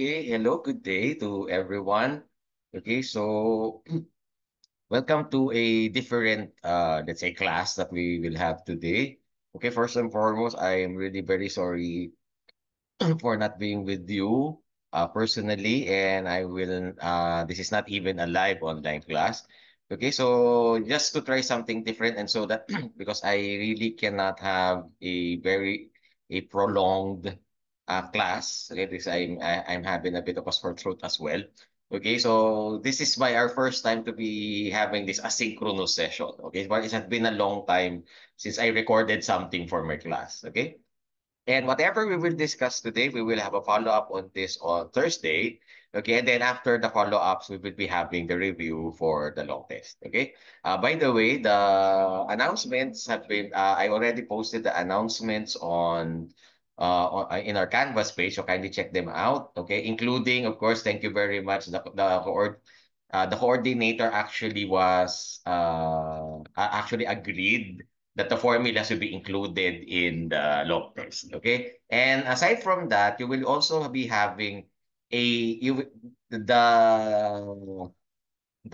Okay, hello, good day to everyone. Okay, so welcome to a different, let's say, class that we will have today. Okay, first and foremost, I am really very sorry for not being with you personally, and this is not even a live online class. Okay, so just to try something different, and so that because I really cannot have a prolonged class. Okay, this I'm having a bit of a sore throat as well. Okay, so this is our first time to be having this asynchronous session. Okay, but it has been a long time since I recorded something for my class. Okay. And whatever we will discuss today, we will have a follow-up on this on Thursday. Okay, and then after the follow-ups, we will be having the review for the long test. Okay. By the way, the announcements have been. I already posted the announcements in our Canvas page, so kindly check them out. Okay, including, of course, thank you very much. The coordinator actually actually agreed that the formulas will be included in the log test. Okay. And aside from that, you will also be having a you the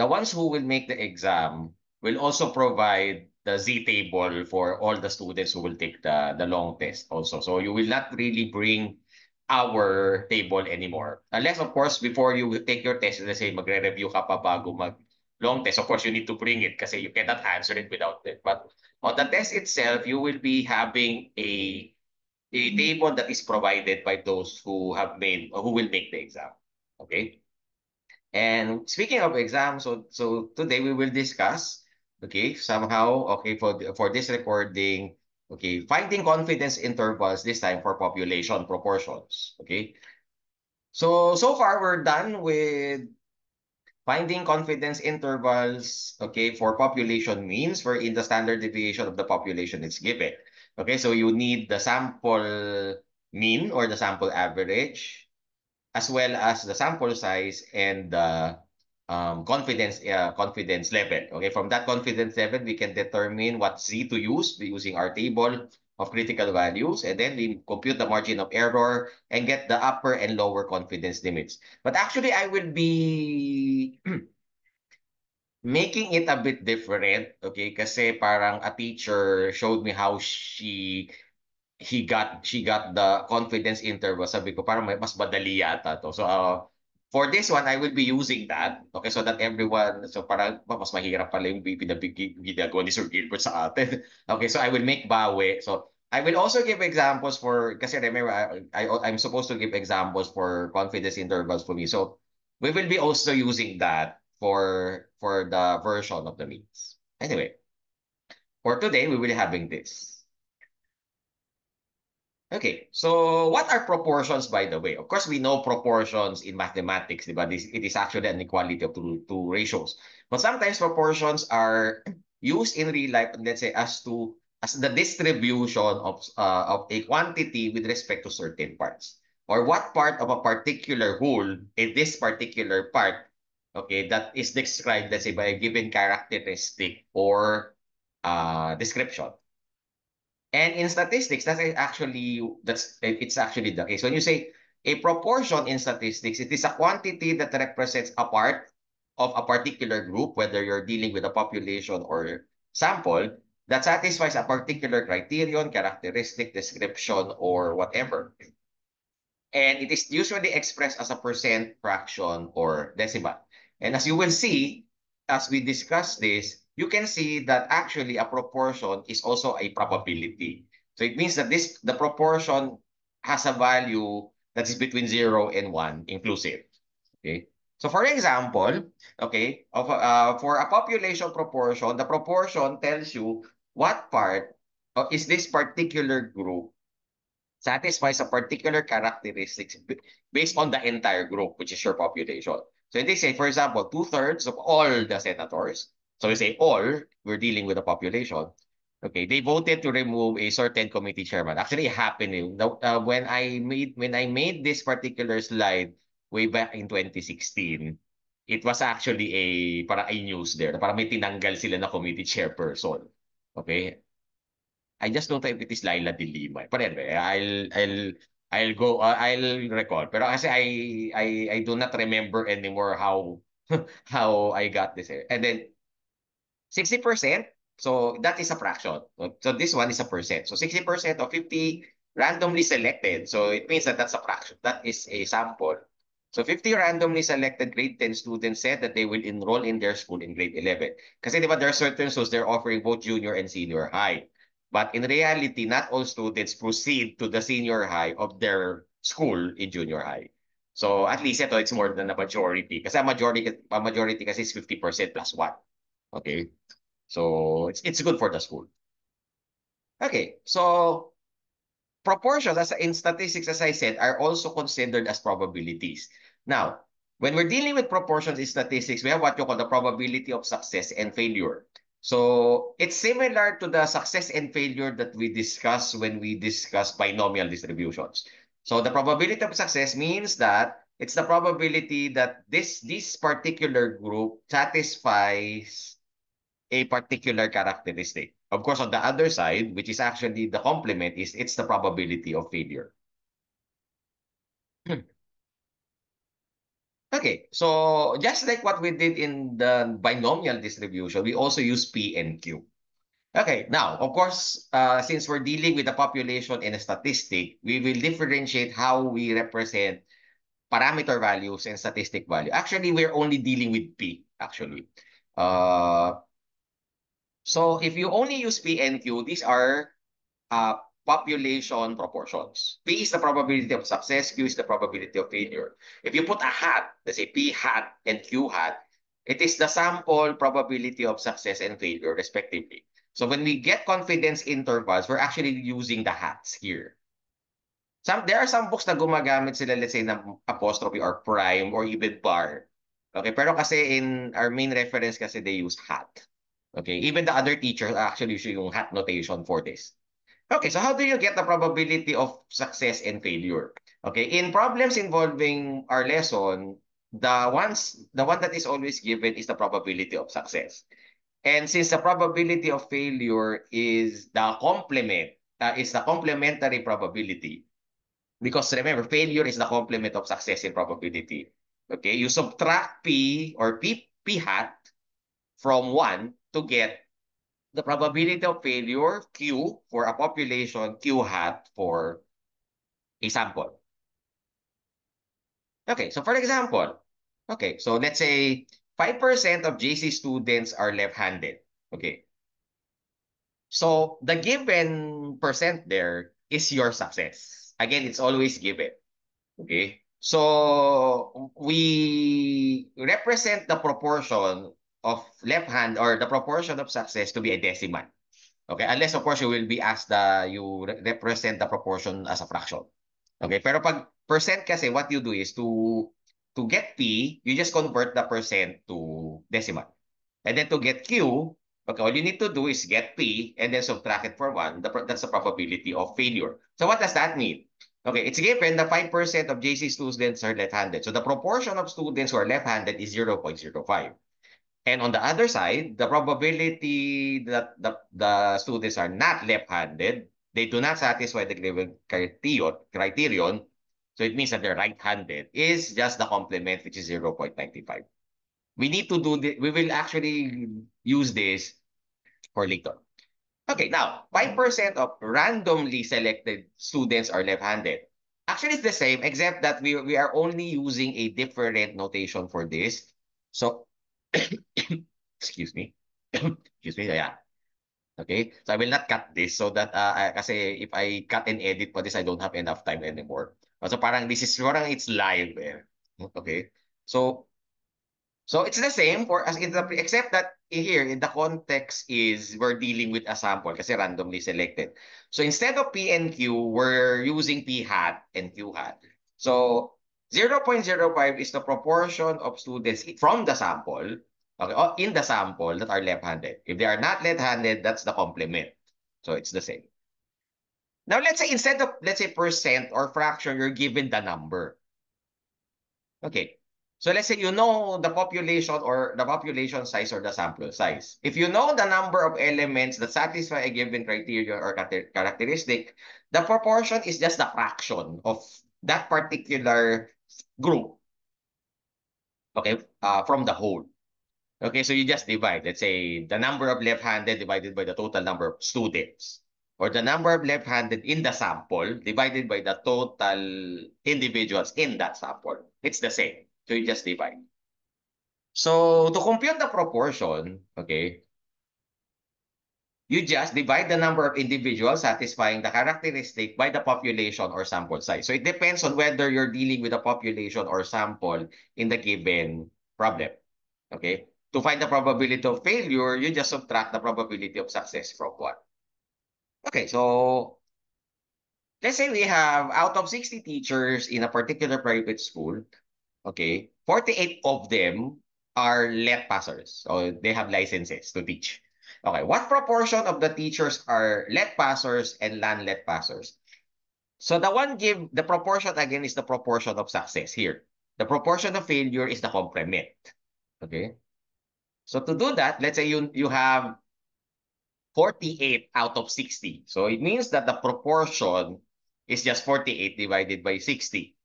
ones who will make the exam will also provide the Z table for all the students who will take the long test also. So you will not really bring our table anymore. Unless, of course, before you take your test, let's say magre-review ka pa bago mag long test, of course, you need to bring it kasi you cannot answer it without it. But on the test itself, you will be having a table that is provided by those who will make the exam. Okay? And speaking of exams, so today we will discuss, okay, somehow, okay, for this recording, okay, finding confidence intervals this time for population proportions, okay. So far we're done with finding confidence intervals, okay, for population means wherein the standard deviation of the population is given. Okay, so you need the sample mean or the sample average, as well as the sample size and the confidence level. Okay, from that confidence level, we can determine what Z to use using our table of critical values, and then we compute the margin of error and get the upper and lower confidence limits. But actually, I will be making it a bit different, okay? Kasi parang a teacher showed me how she got the confidence interval. Sabi ko, parang mas madali yata to. So, for this one, I will be using that. Okay, so that everyone, so parang mas mahirap pala yung ginagawa ni Sir Gilbert sa atin. Okay, so I will make bawi. So, I will also give examples kasi remember, I'm supposed to give examples for confidence intervals for me. So, we will be also using that for the version of the means. Anyway, for today, we will be having this. Okay, so what are proportions, by the way? Of course, we know proportions in mathematics, but it is actually an equality of two ratios. But sometimes proportions are used in real life, let's say, as the distribution of a quantity with respect to certain parts, or what part of a particular whole in this particular part, okay, that is described, let's say, by a given characteristic or description. And in statistics, it's actually the case. When you say a proportion in statistics, it is a quantity that represents a part of a particular group, whether you're dealing with a population or sample, that satisfies a particular criterion, characteristic, description, or whatever. And it is usually expressed as a percent, fraction, or decimal. And as you will see, as we discuss this, you can see that actually a proportion is also a probability. So it means that the proportion has a value that is between 0 and 1 inclusive. Okay. So for example, okay, for a population proportion, the proportion tells you what part is this particular group satisfies a particular characteristics based on the entire group, which is your population. So they say, for example, two-thirds of all the senators, so we say all, we're dealing with the population. Okay, they voted to remove a certain committee chairman. Actually, it happened when I made this particular slide way back in 2016. It was actually a news there. Para may tinanggal sila na committee chairperson. Okay, I just don't know if it is Laila de Lima. But anyway, I'll I'll recall. Pero kasi I do not remember anymore how how I got this. And then 60%, so that is a fraction. So this one is a percent. So 60% of 50 randomly selected. So it means that that's a fraction. That is a sample. So 50 randomly selected grade 10 students said that they will enroll in their school in grade 11. Kasi di ba there are certain schools they're offering both junior and senior high. But in reality, not all students proceed to the senior high of their school in junior high. So at least ito, it's more than a majority. Kasi a majority kasi is 50% plus 1. Okay. So it's good for the school. Okay, so proportions as in statistics, as I said, are also considered as probabilities. Now, when we're dealing with proportions in statistics, we have what you call the probability of success and failure. So it's similar to the success and failure that we discuss when we discuss binomial distributions. So the probability of success means that it's the probability that this particular group satisfies a particular characteristic. Of course, on the other side, which is actually the complement, is it's the probability of failure. Okay, so just like what we did in the binomial distribution, we also use P and Q. Okay, now, of course, since we're dealing with the population and a statistic, we will differentiate how we represent parameter values and statistic value. Actually, we're only dealing with P, actually. Uh, so if you only use P and Q, these are uh, population proportions. P is the probability of success, Q is the probability of failure. If you put a hat, let's say P hat and Q hat, it is the sample probability of success and failure, respectively. So when we get confidence intervals, we're actually using the hats here. There are some books na gumagamit sila, let's say, ng apostrophe or prime or even bar. Okay, pero kasi in our main reference kasi they use hat. Okay, even the other teachers actually use yung hat notation for this. Okay, so how do you get the probability of success and failure? Okay, in problems involving our lesson, the one that is always given is the probability of success. And since the probability of failure is the complement, is the complementary probability, because remember, failure is the complement of success in probability. Okay, you subtract P or P hat from 1 to get the probability of failure, Q, for a population, Q hat for a sample. Okay, so for example, okay, so let's say 5% of JC students are left-handed. Okay, so the given percent there is your success. Again, it's always given. Okay, so we represent the proportion of left hand or the proportion of success to be a decimal. Okay, unless of course you will be asked you represent the proportion as a fraction. Okay, pero pag percent kasi what you do is to get P, you just convert the percent to decimal. And then to get Q, okay, all you need to do is get P and then subtract it for 1. That's the probability of failure. So what does that mean? Okay, it's given that 5% of JC students are left-handed. So the proportion of students who are left-handed is 0.05. And on the other side, the probability that the students are not left-handed, they do not satisfy the given criterion, so it means that they're right-handed, is just the complement, which is 0.95. We need to do this. We will actually use this for later. Okay, now, 5% of randomly selected students are left-handed. Actually, it's the same, except that we are only using a different notation for this. So, excuse me. Excuse me, yeah. Okay, so I will not cut this so that, kasi if I cut and edit for this, I don't have enough time anymore. So parang this is, parang it's live eh. Okay, so it's the same for as in the except that here in the context is we're dealing with a sample kasi randomly selected. So instead of P and Q, we're using P hat and Q hat. So 0.05 is the proportion of students from the sample, okay, in the sample that are left-handed. If they are not left-handed, that's the complement. So it's the same. Now let's say instead of let's say percent or fraction, you're given the number. Okay. So let's say you know the population or the population size or the sample size. If you know the number of elements that satisfy a given criteria or characteristic, the proportion is just the fraction of that particular group, okay, from the whole. Okay, so you just divide. Let's say the number of left-handed divided by the total number of students. Or the number of left-handed in the sample divided by the total individuals in that sample. It's the same. So you just divide. So to compute the proportion, okay, you just divide the number of individuals satisfying the characteristic by the population or sample size. So it depends on whether you're dealing with a population or sample in the given problem. Okay? To find the probability of failure, you just subtract the probability of success from one. Okay, so let's say we have out of 60 teachers in a particular private school, okay, 48 of them are let passers. So they have licenses to teach. Okay, what proportion of the teachers are let passers and non-let passers? So the proportion again is the proportion of success here. The proportion of failure is the complement. Okay. So to do that, let's say you have 48 out of 60. So it means that the proportion is just 48 divided by 60.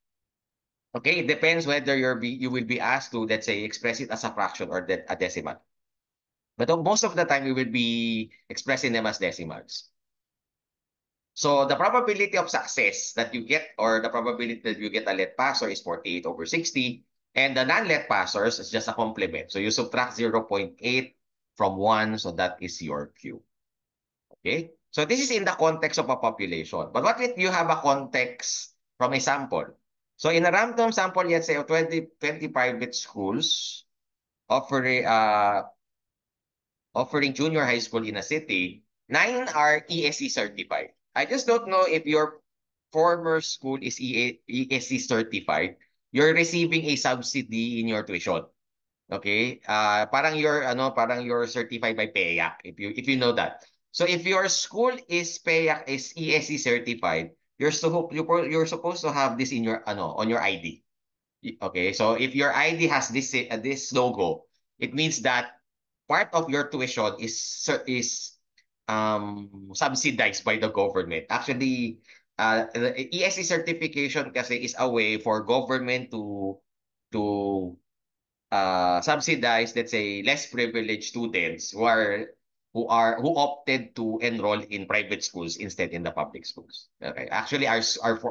Okay, it depends whether you will be asked to, let's say, express it as a fraction or a decimal. But most of the time, we will be expressing them as decimals. So the probability of success that you get, or the probability that you get a let passer is 48 over 60. And the non-let passers is just a complement. So you subtract 0.8 from 1, so that is your Q. Okay? So this is in the context of a population. But what if you have a context from a sample? So in a random sample, let's say of 20 private schools offering offering junior high school in a city, 9 are ESC certified. I just don't know if your former school is ESC certified. You're receiving a subsidy in your tuition. Okay? Parang you're certified by PEAC if you know that. So if your school is PEAC is ESC certified, you're supposed to have this in your on your ID. Okay? So if your ID has this logo, it means that part of your tuition is subsidized by the government. Actually, the ESC certification kasi is a way for government to subsidize, let's say, less privileged students who opted to enroll in private schools instead in the public schools. Okay. Actually,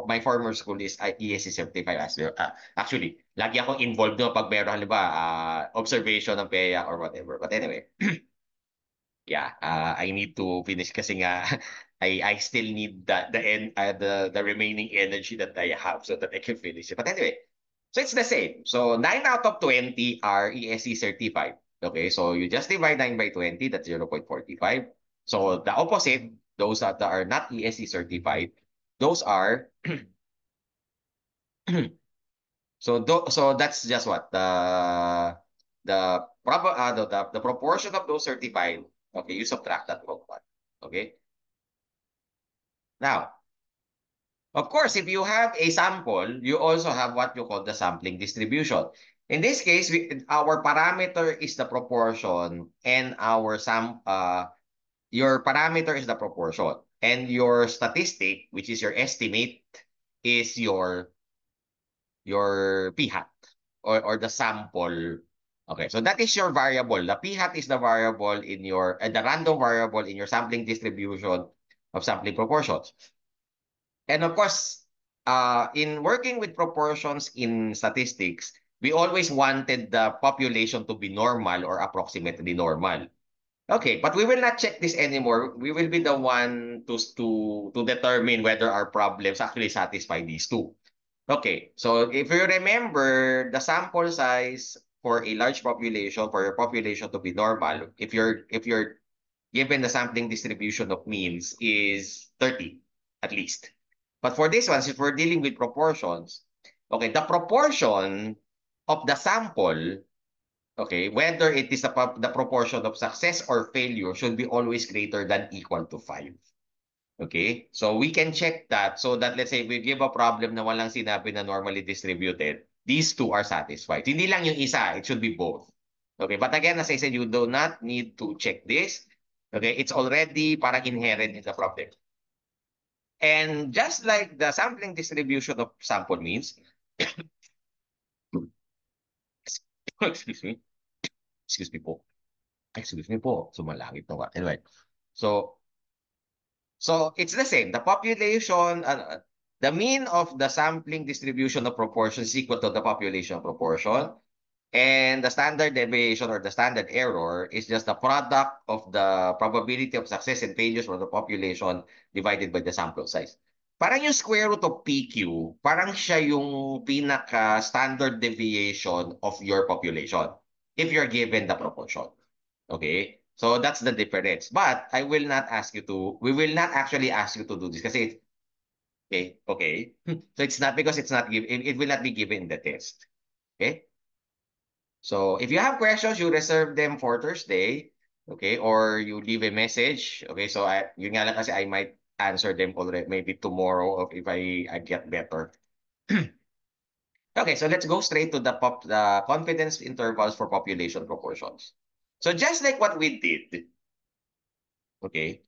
my former school is ESC certified as well. Actually, lagi akong involved no pag meron halimbawa observation ng PEA or whatever. But anyway, yeah, I need to finish kasi nga I still need the remaining energy that I have so that I can finish it. But anyway, so it's the same. So 9 out of 20 are ESC certified. Okay, so you just divide 9 by 20, that's 0.45. So the opposite, those that are not ESC certified, those are so that's just what the proportion of those certified. Okay, you subtract that from one. Okay. Now, of course, if you have a sample, you also have what you call the sampling distribution. In this case, our parameter is the proportion, and your parameter is the proportion, and your statistic, which is your estimate, is your p-hat or the sample. Okay, so that is your variable. The p-hat is the variable in your the random variable in your sampling distribution of sampling proportions. And of course, in working with proportions in statistics, we always wanted the population to be normal or approximately normal. Okay, but we will not check this anymore. We will be the one to determine whether our problems actually satisfy these two. Okay, so if you remember the sample size for a large population, for your population to be normal, if you're given the sampling distribution of means is 30 at least. But for this one, since we're dealing with proportions, okay, the proportion of the sample, okay, whether it is the proportion of success or failure should be always greater than equal to 5. Okay? So we can check that so that let's say we give a problem na walang sinabi na normally distributed. these two are satisfied. Hindi lang yung isa, it should be both. Okay, but again, as I said, you do not need to check this. Okay, it's already parang inherent in the problem. And just like the sampling distribution of sample means, excuse me, excuse me po, excuse me po, sumalangit na. Anyway, so it's the same. The population, the mean of the sampling distribution of proportion is equal to the population proportion. And the standard deviation or the standard error is just the product of the probability of success and failures for the population divided by the sample size. Parang yung square root of PQ, parang siya yung pinaka-standard deviation of your population if you're given the proportion. Okay? So that's the difference. But I will not ask you to, we will not actually ask you to do this kasi, okay. So it's not because it's not given, it will not be given in the test. Okay? So if you have questions, you reserve them for Thursday, okay? Or you leave a message, okay? So yun nga lang kasi I might answer them already maybe tomorrow if I get better. Okay, so let's go straight to the confidence intervals for population proportions. So just like what we did, okay?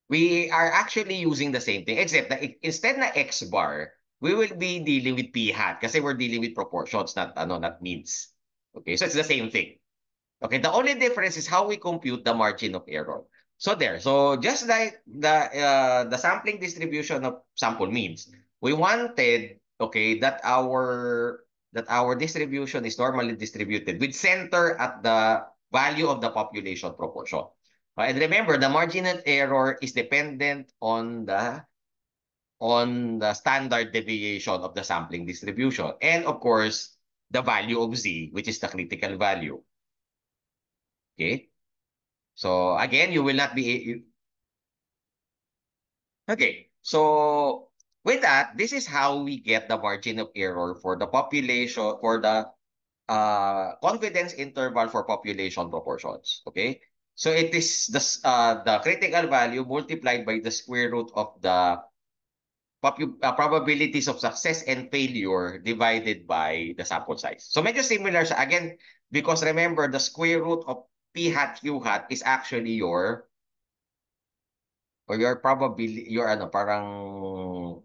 We are actually using the same thing except that instead na X bar, we will be dealing with P hat kasi we're dealing with proportions, not means. Okay, so it's the same thing. Okay, the only difference is how we compute the margin of error. So there. So just like the sampling distribution of sample means, we wanted that our distribution is normally distributed with center at the value of the population proportion. And remember, the margin of error is dependent on the standard deviation of the sampling distribution, and of course the value of z, which is the critical value. Okay. So again, you will not be okay. So with that, this is how we get the margin of error for the population for the confidence interval for population proportions. Okay. So it is the critical value multiplied by the square root of the probabilities of success and failure divided by the sample size. So medyo similar sa again because remember the square root of p hat q hat is actually your or your probability your parang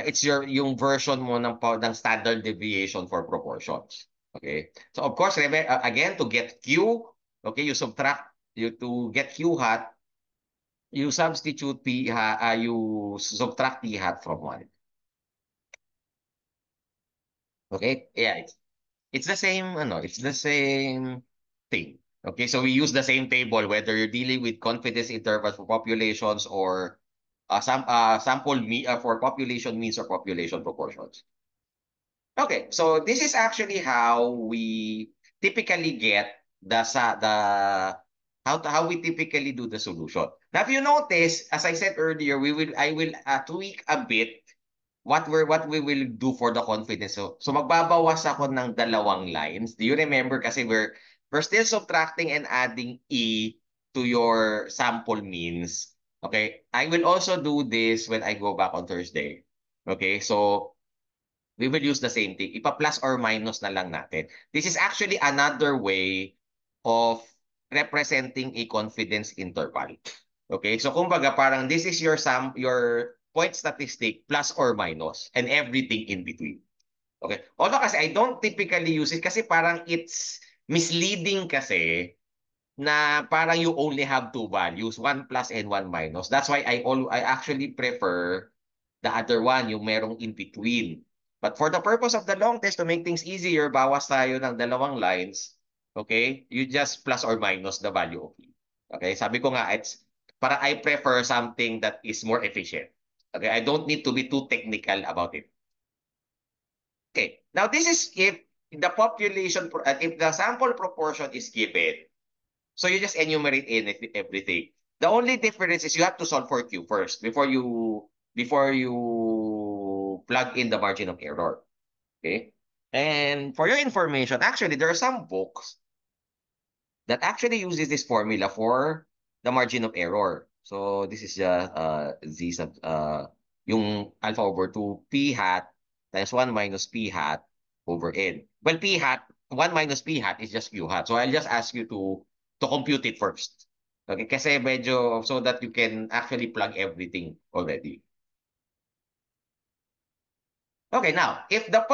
it's yung version mo ng standard deviation for proportions. Okay? So of course again to get q, okay, to get q hat, you substitute you subtract p hat from 1. Okay? Yeah, it's the same thing. Okay, so we use the same table whether you're dealing with confidence intervals for populations or sample for population means or population proportions. Okay, so this is actually how we typically get the how we typically do the solution. Now, if you notice, as I said earlier, I will tweak a bit what we will do for the confidence. So magbabawas ako ng dalawang lines. Do you remember kasi we're still subtracting and adding E to your sample means. Okay? I will also do this when I go back on Thursday. Okay? So we will use the same thing. Ipa-plus or minus na lang natin. This is actually another way of representing a confidence interval. Okay? So kumbaga parang this is your point statistic plus or minus and everything in between. Okay? Although kasi I don't typically use it kasi parang it's misleading kasi na parang you only have two values, one plus and one minus. That's why I actually prefer the other one, yung merong in between. But for the purpose of the long test, to make things easier, bawas tayo ng dalawang lines. Okay? You just plus or minus the value of E. Okay? Sabi ko nga, I prefer something that is more efficient. Okay? I don't need to be too technical about it. Okay. Now, this is if if the sample proportion is given. So you just enumerate in everything. The only difference is you have to solve for Q first before you plug in the margin of error. Okay? And for your information, actually there are some books that actually uses this formula for the margin of error. So this is just z sub yung alpha over 2 p hat times 1 minus p hat over n. Well, p hat, 1 minus p hat is just q hat. So I'll just ask you to compute it first. Okay, kasi medyo so that you can actually plug everything already. Okay, now, if the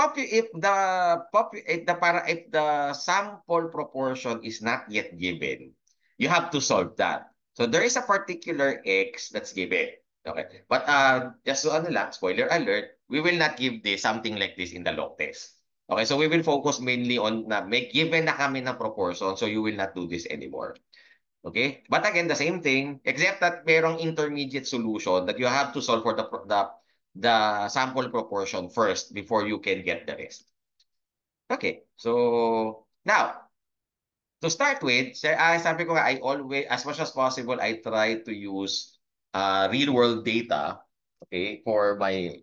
sample proportion is not yet given, you have to solve that. So there is a particular x that's given. Okay. But just so ano lang, spoiler alert, we will not give this something like this in the log test. Okay, so we will focus mainly on na may given na kami ng proportion, so you will not do this anymore. Okay? But again, the same thing, except that merong intermediate solution that you have to solve for the sample proportion first before you can get the rest. Okay. So, now, to start with, sabi ko nga, I always, as much as possible, I try to use real world data, okay, for my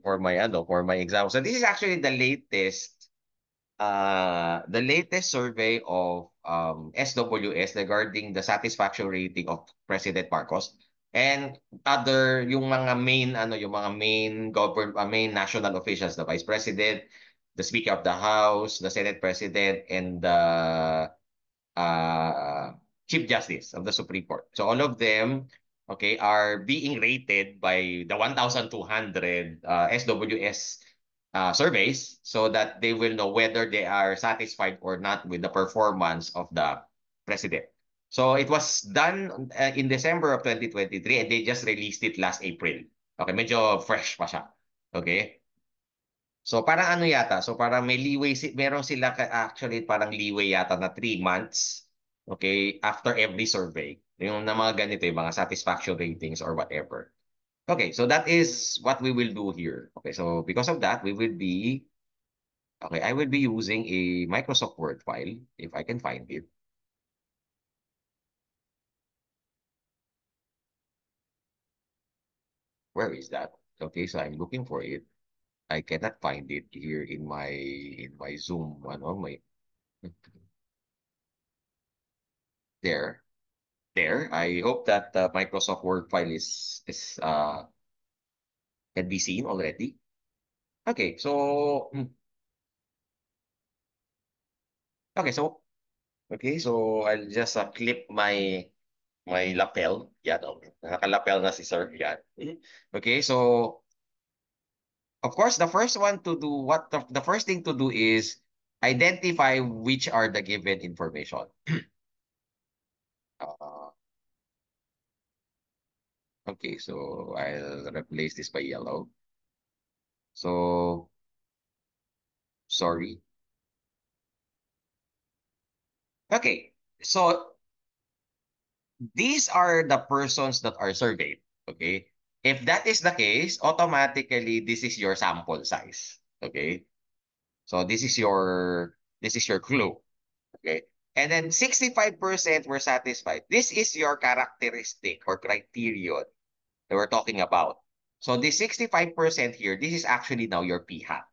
exam. So this is actually the latest survey of SWS regarding the satisfaction rating of President Marcos and other yung mga main yung mga main national officials, the Vice President, the Speaker of the House, the Senate President, and the Chief Justice of the Supreme Court. So all of them, okay, are being rated by the 1,200 SWS surveys so that they will know whether they are satisfied or not with the performance of the president. So it was done in December of 2023 and they just released it last April. Okay, medyo fresh pa siya. Okay? So parang ano yata, so parang may leeway, meron sila actually parang leeway yata na 3 months, okay, after every survey. Yung na mga ganito, yung mga satisfaction ratings or whatever. Okay, so that is what we will do here. Okay, so because of that, I will be using a Microsoft Word file, if I can find it. Where is that? Okay, so I'm looking for it. I cannot find it here in my Zoom, my there. There. I hope that the Microsoft Word file is can be seen already. Okay, so okay, so I'll just clip my lapel. Yeah, no, nakalapel na si Sir. Yeah. Okay, so of course the first one to do the first thing to do is identify which are the given information. Uh, okay, so I'll replace this by yellow. So sorry. Okay, so these are the persons that are surveyed. Okay. If that is the case, automatically this is your sample size. Okay. So this is your clue. Okay. And then 65% were satisfied. This is your characteristic or criterion that we're talking about. So this 65% here, this is actually now your p hat.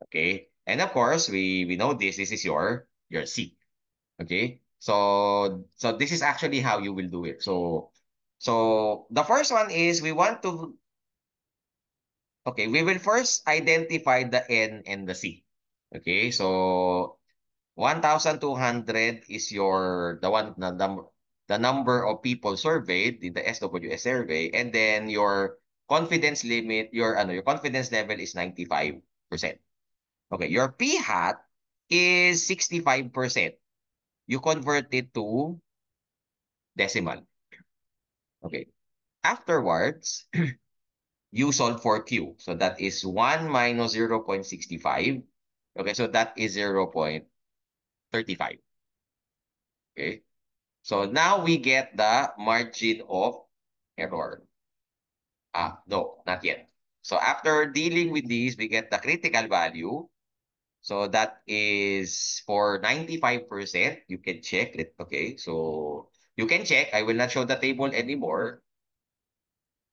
Okay. And of course, we know this is your C. Okay? So this is actually how you will do it. So the first one is we will first identify the N and the C. Okay? So 1,200 is the number of people surveyed in the SWS survey, and then your confidence limit, your confidence level is 95%. Okay, your P hat is 65%. You convert it to decimal. Okay. Afterwards, you solve for Q. So that is 1 minus 0.65. Okay, so that is 0.35. Okay. So now we get the margin of error. No, not yet. So after dealing with these, we get the critical value. So that is for 95%. You can check it. Okay, so you can check. I will not show the table anymore.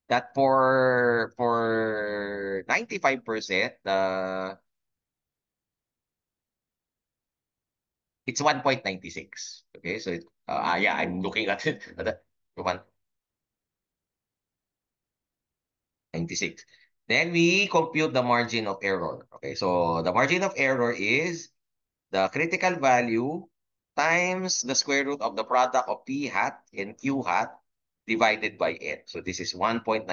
That for 95%, it's 1.96. Okay, so yeah, I'm looking at it. 196. Then we compute the margin of error. Okay, so the margin of error is the critical value times the square root of the product of P hat and Q hat divided by N. So this is 1.96.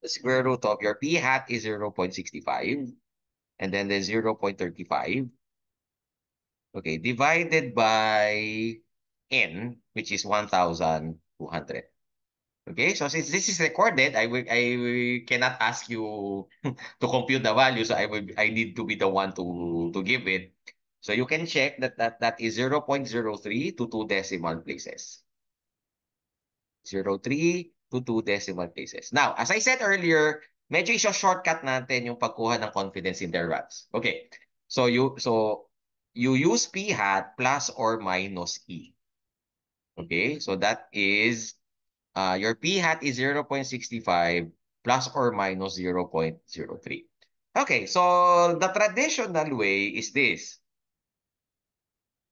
The square root of your P hat is 0.65. And then the 0.35. Okay, divided by N, which is 1,200. Okay, so since this is recorded, I cannot ask you to compute the value, so I need to be the one to give it. So you can check that is 0.03 to 2 decimal places. 0.3 to 2 decimal places. Now, as I said earlier, medyo iso-shortcut natin yung pagkuha ng confidence intervals. Okay. So you use P hat plus or minus E. Okay? So that is your P hat is 0.65 plus or minus 0.03. Okay, so the traditional way is this.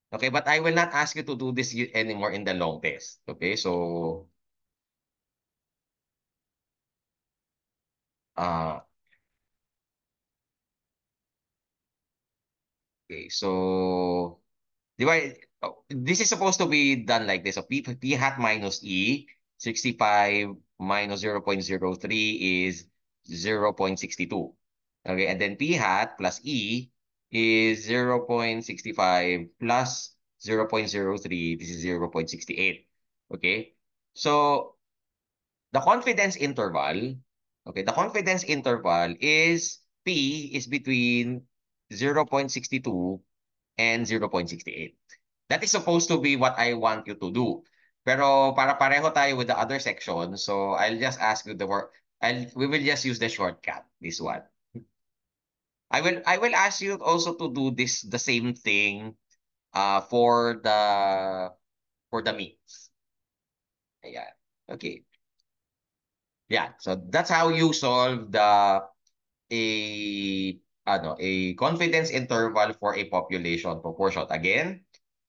Okay, but I will not ask you to do this anymore in the long test. Okay, so uh okay, so this is supposed to be done like this. So P hat minus E, 65 minus 0.03 is 0.62. Okay, and then P hat plus E is 0.65 plus 0.03. This is 0.68. Okay, so the confidence interval, okay, the confidence interval is P is between 0.62 and 0.68. That is supposed to be what I want you to do. Pero para pareho tayo with the other section, so I'll just ask you the work. We will just use the shortcut, this one. I will ask you also to do this the same thing for the means. Ayan. Okay. Yeah. So that's how you solve a a confidence interval for a population proportion. Again,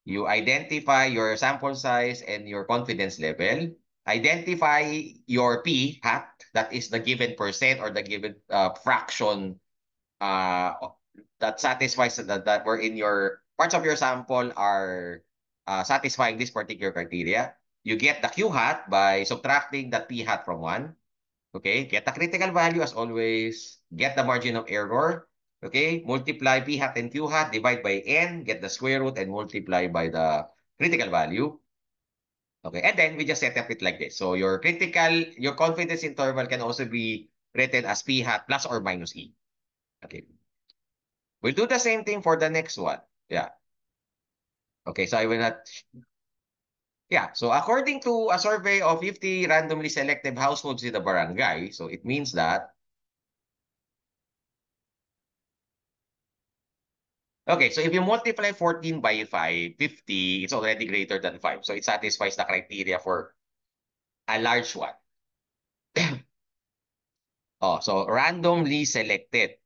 you identify your sample size and your confidence level. Identify your P hat, that is the given percent or the given fraction uh, that satisfies that were in your parts of your sample are satisfying this particular criteria. You get the Q hat by subtracting the P hat from 1. Okay, get the critical value as always. Get the margin of error. Okay, multiply P hat and Q hat, divide by N, get the square root and multiply by the critical value. Okay, and then we just set up it like this. So your confidence interval can also be written as P hat plus or minus E. Okay, we'll do the same thing for the next one. Yeah. Okay, so I will not. Yeah, so according to a survey of 50 randomly selected households in the barangay, so it means that okay, so if you multiply 14 by 5, 50, it's already greater than 5. So it satisfies the criteria for a large one. Oh, so randomly selected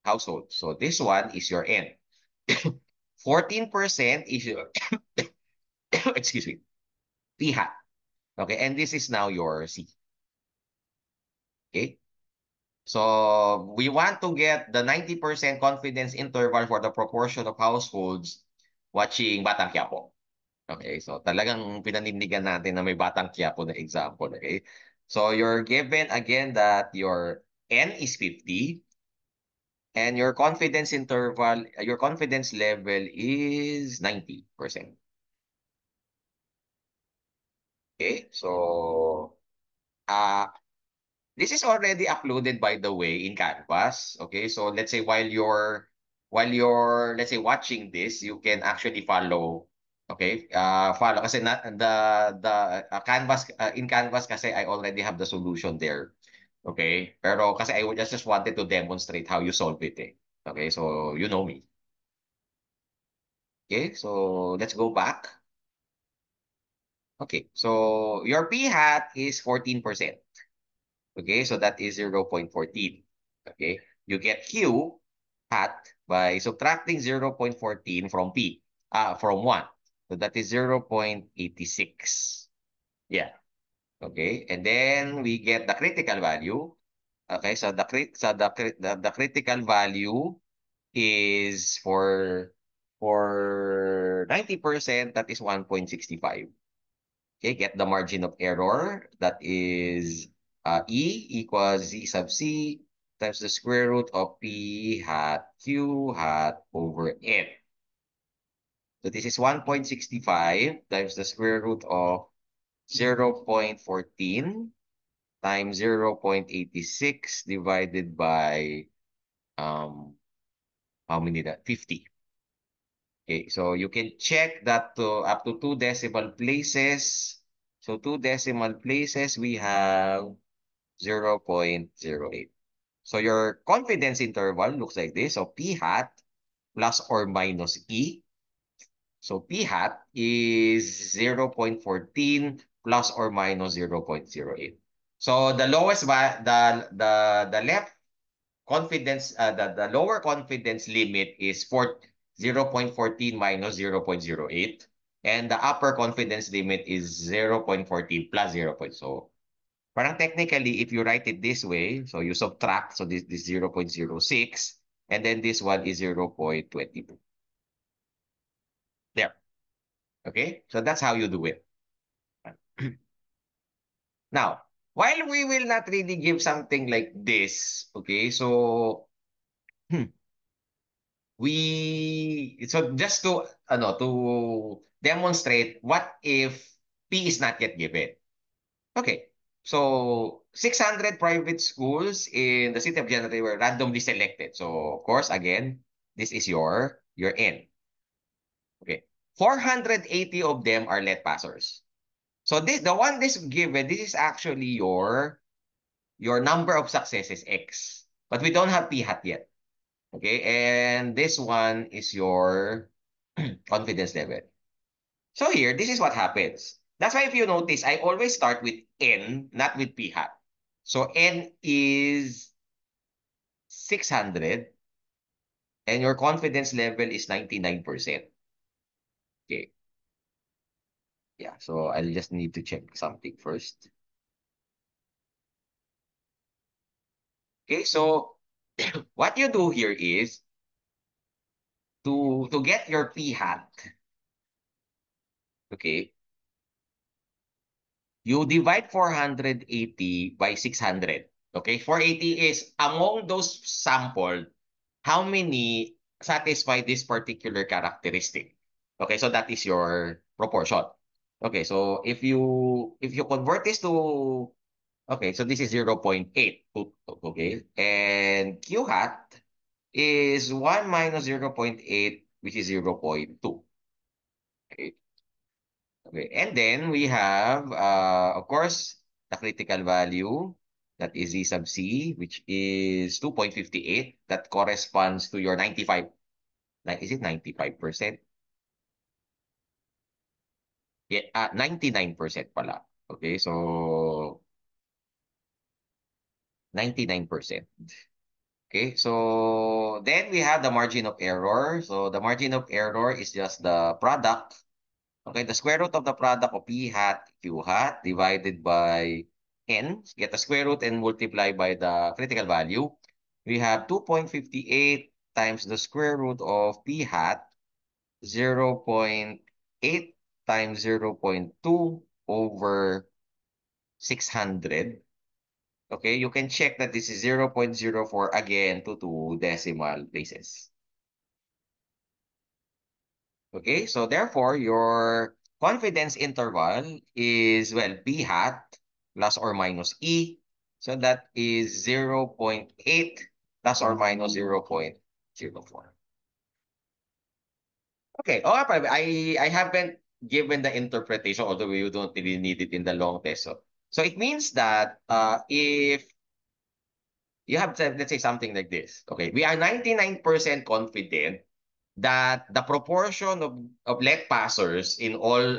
household. So this one is your N. 14% is your, excuse me, P hat. Okay, and this is now your C. Okay, so we want to get the 90% confidence interval for the proportion of households watching Batang Quiapo. Okay, so talagang pinanindigan natin na may Batang Quiapo na example. Okay, so you're given again that your N is 50 and your confidence interval, your confidence level is 90%. Okay, so uh, this is already uploaded by the way in Canvas. Okay, so let's say while you're let's say watching this, you can actually follow. Okay, follow kasi the Canvas in Canvas kasi I already have the solution there. Okay, pero kasi I would just wanted to demonstrate how you solve it. Eh. Okay, so you know me. Okay, so let's go back. Okay, so your P hat is 14%. Okay, so that is 0.14. Okay, you get Q hat by subtracting 0.14 from P, from 1. So that is 0.86. Yeah, okay. And then we get the critical value. Okay, so the critical value is for 90%, that is 1.65. Okay, get the margin of error. That is E equals Z sub C times the square root of P hat Q hat over N. So this is 1.65 times the square root of 0.14 times 0.86 divided by um how many that? 50. Okay, so you can check that to up to two decimal places. So two decimal places, we have 0.08. So your confidence interval looks like this. So P hat plus or minus E. So P hat is 0.14 plus or minus 0.08. So the lowest the left confidence the lower confidence limit is for 0.14 minus 0.08, and the upper confidence limit is 0.14 plus 0. So parang technically, if you write it this way, so you subtract, so this 0.06, and then this one is 0.22. There. Okay? So that's how you do it. Now, while we will not really give something like this, okay, so so just to to demonstrate what if P is not yet given. Okay. So 600 private schools in the city of General were randomly selected. So of course, again, this is your N. Okay. 480 of them are let passers. So the one this given, this is actually your number of successes X. But we don't have P hat yet. Okay, and this one is your confidence level. So here, this is what happens. That's why if you notice, I always start with N, not with P hat. So N is 600 and your confidence level is 99%. Okay. Yeah, so I'll just need to check something first. Okay, so what you do here is to get your P hat, okay, you divide 480 by 600. Okay, 480 is among those sampled, how many satisfy this particular characteristic. Okay, so that is your proportion. Okay, so if you convert this to, okay, so this is 0.8. Okay, and Q hat is 1 minus 0.8, which is 0.2. Okay. Okay, and then we have, of course, the critical value, that is Z sub C, which is 2.58. That corresponds to your 95. Like, is it 95%? Yeah, 99% pala. Okay, so 99%. Okay, so then we have the margin of error. So the margin of error is just the product. Okay, the square root of the product of P hat, Q hat divided by N. Get the square root and multiply by the critical value. We have 2.58 times the square root of P hat, 0.8 times 0.2 over 600. Okay, you can check that this is 0.04 again to two decimal places. Okay, so therefore, your confidence interval is, well, P hat plus or minus E. So that is 0.8 plus or minus 0.04. Okay, I haven't given the interpretation, although you don't really need it in the long test. So it means that if you have, let's say, something like this. Okay, we are 99% confident that the proportion of let passers in all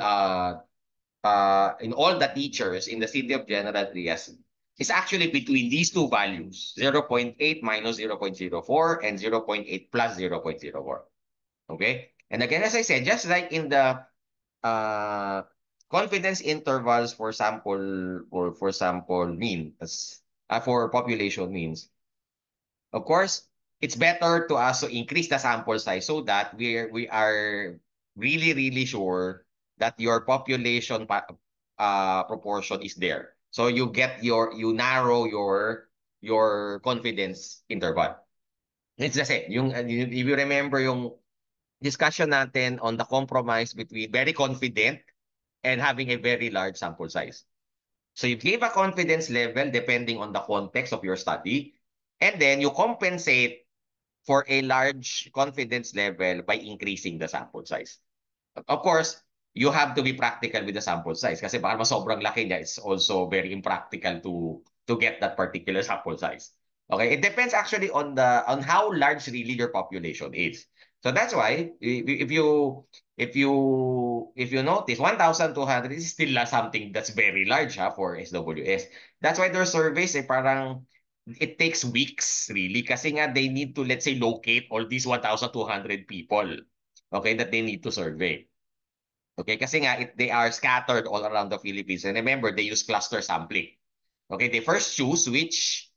the teachers in the city of General Trias is actually between these two values, 0.8 minus 0.04 and 0.8 plus 0.04. Okay? And again, as I said, just like in the uh, confidence intervals for sample mean, for population means, of course, it's better to also increase the sample size so that we are really really sure that your proportion is there. So you narrow your confidence interval. It's the same. If you remember yung discussion natin on the compromise between very confident and having a very large sample size. So you give a confidence level depending on the context of your study, and then you compensate for a large confidence level by increasing the sample size. Of course, you have to be practical with the sample size kasi baka mas sobrang laki niya, it's also very impractical to get that particular sample size. Okay, it depends actually on how large really your population is. So that's why if you notice 1,200 is still something that's very large for SWS. That's why their surveys parang it takes weeks really kasi nga they need to, let's say, locate all these 1,200 people, okay, that they need to survey. Okay, kasi nga they are scattered all around the Philippines. And remember, they use cluster sampling. Okay, they first choose which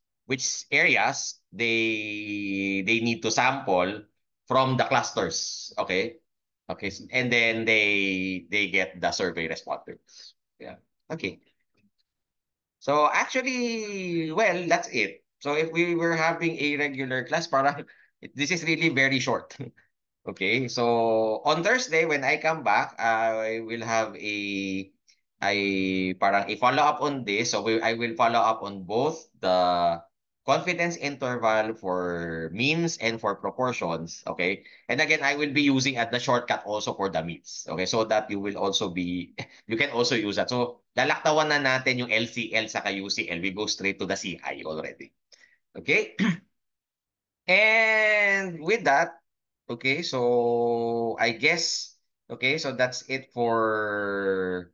areas they need to sample from the clusters. Okay? Okay, and then they get the survey respondents. Yeah. Okay. So actually, well, that's it. So if we were having a regular class, parang this is really very short. Okay, so on Thursday when I come back, I will have parang a follow up on this. So I will follow up on both the confidence interval for means and for proportions. Okay, and again I will be using at the shortcut also for the means. Okay, so that you will also be you can also use that. So lalaktawan na natin yung LCL sa UCL. We go straight to the CI already. Okay. And with that, okay, so I guess, okay, so that's it for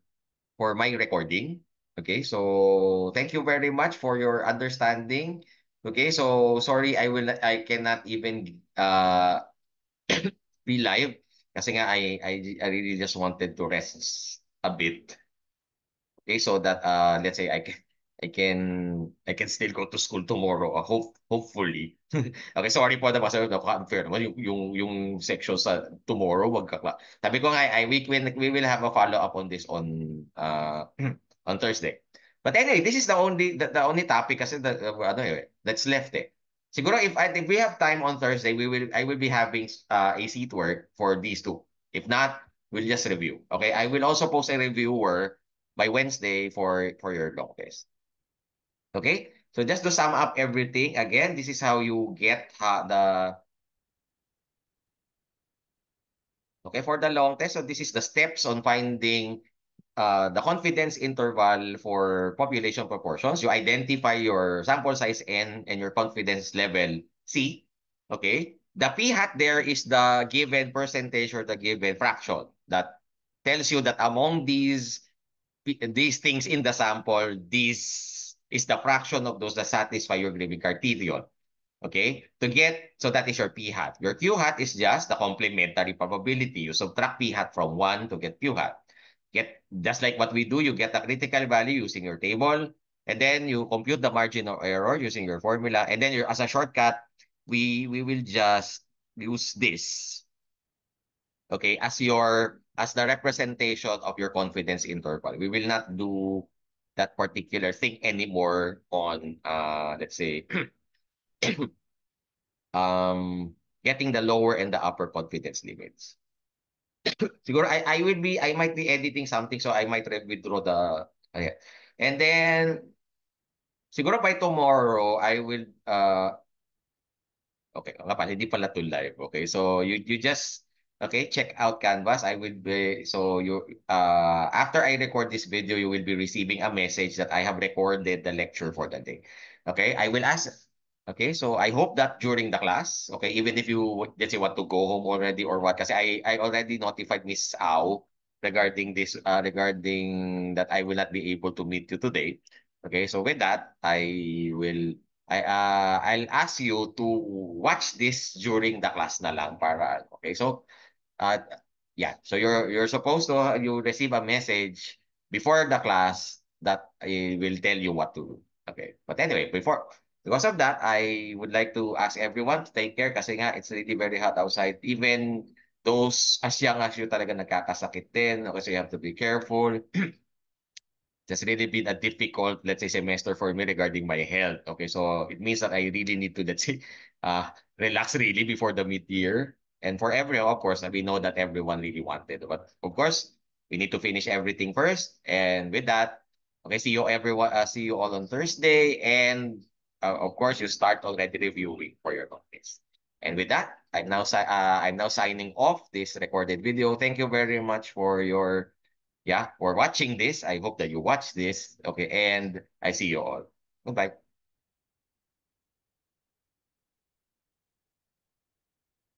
my recording. Okay, so thank you very much for your understanding. Okay, so sorry I cannot even be live kasi nga I really just wanted to rest a bit. Okay, so that let's say I can I can still go to school tomorrow. Hopefully. Okay, sorry po na kasi unfair naman yung section sa tomorrow wag ka. Sabi ko nga we will have a follow up on this on Thursday. But anyway, this is the only topic kasi that's left eh. Siguro if we have time on Thursday, I will be having a seat work for these two. If not, we'll just review. Okay, I will also post a reviewer by Wednesday for your long test. Okay? So just to sum up everything, again, this is how you get okay, for the long test. So this is the steps on finding the confidence interval for population proportions. You identify your sample size N and your confidence level C. Okay? The P hat there is the given percentage or the given fraction that tells you that among these things in the sample, this is the fraction of those that satisfy your Green criterion. Okay? So that is your P hat. Your Q hat is just the complementary probability. You subtract P hat from 1 to get Q hat. Just like what we do, you get the critical value using your table, and then you compute the margin of error using your formula, and then as a shortcut, we will just use this, okay, as the representation of your confidence interval. We will not do that particular thing anymore on let's say getting the lower and the upper confidence limits. Siguro I might be editing something, so I might withdraw the and then siguro by tomorrow I will okay, nga pala, hindi pala to live. Okay, so you just okay, check out Canvas. I will be so you after I record this video, you will be receiving a message that I have recorded the lecture for the day. Okay, I will ask. Okay, so I hope that during the class, okay, even if you let's say want to go home already or what, kasi I already notified Miss Au regarding this regarding that I will not be able to meet you today. Okay, so with that, will I'll ask you to watch this during the class na lang para okay. So uh yeah, so you're supposed to you receive a message before the class that I will tell you what to do. Okay. But anyway, because of that, I would like to ask everyone to take care kasi nga it's really very hot outside. Even those as young as you talaga nagkakasakit din. Okay, so you have to be careful. It's really been a difficult, let's say, semester for me regarding my health. Okay, so it means that I really need to, let's say, relax really before the mid-year. And for everyone, of course, we know that everyone really wanted. But of course, we need to finish everything first. And with that, okay, see you everyone. See you all on Thursday. And of course, you start already reviewing for your topics. And with that, I'm now signing off this recorded video. Thank you very much for your for watching this. I hope that you watch this. Okay, and I see you all. Goodbye.